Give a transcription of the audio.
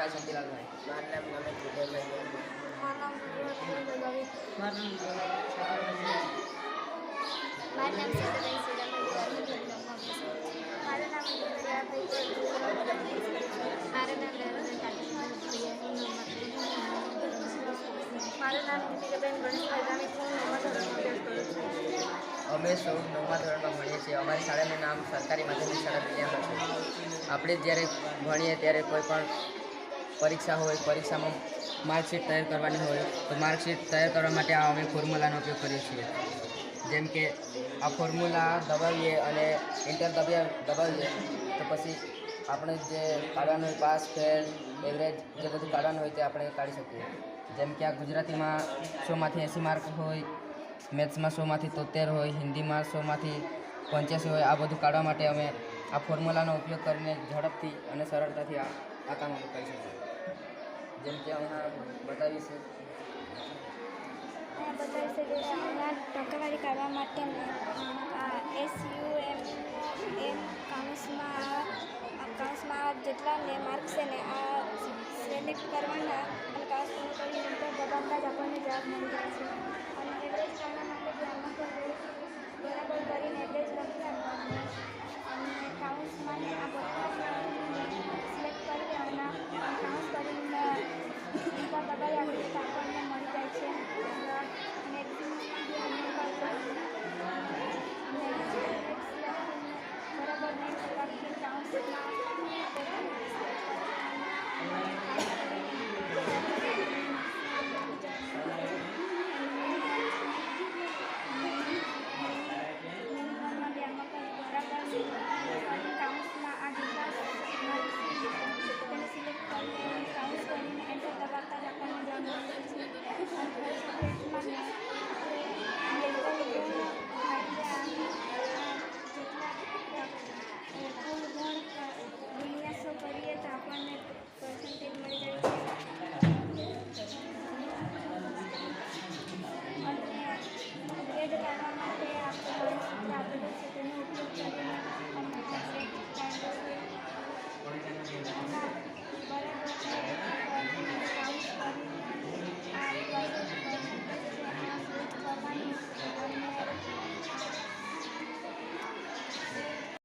નામ શાંતિલાલભાઈ. મારું નામ ગમે વિજયભાઈ. મારું નામ મારું નામ મારું નામ સીતાબેન સુરાભાઈ. મારું નામ મારું નામ મારું નામ દીપિકાબેન ગણેશભાઈ ગામિત. હું 9મા ધોરણમાં અભ્યાસ કરું છું. અમે સૌ 9મા ધોરણમાં ભણીએ છીએ. અમારી શાળાનું નામ સરકારી માધ્યમિક શાળા વિદ્યાલય છે. આપણે જ્યારે ભણીએ ત્યારે કોઈ પણ પરીક્ષા હોય, પરીક્ષામાં માર્કશીટ તૈયાર કરવાની હોય તો માર્કશીટ તૈયાર કરવા માટે અમે ફોર્મ્યુલાનો ઉપયોગ કરીએ છીએ. જેમ કે આ ફોર્મ્યુલા દબાવીએ અને એન્ટર દબાવીએ તો પછી આપણે જે કાઢવાનું હોય પાસ, ફેલ, એવરેજ જે બધું કાઢવાનું હોય તે આપણે કાઢી શકીએ. જેમ કે આ ગુજરાતીમાં 100માંથી 80 માર્ક હોય, મેથ્સમાં 100માંથી 73 હોય, હિન્દીમાં 100માંથી 85 હોય. આ બધું કાઢવા માટે અમે આ ફોર્મ્યુલાનો ઉપયોગ કરીને ઝડપથી અને સરળતાથી આ કામ અમે કરી શકીએ. જેમ કે હમણાં બતાવી છે હમણાં ટકાવારી કાઢવા માટે SUM કાઉન્સમાં જેટલા માર્ક છે ને આ સિલેક્ટ કરવાના અને કાઉન્સ પૂરું કરીને નંબર દબાવતા જ આપણને જવાબ મળી જાય છે. અને એવરેજ કાઢવા માટે બરાબર કરીને એવરેજ લખી આપવાનું અને કાઉન્સમાં આ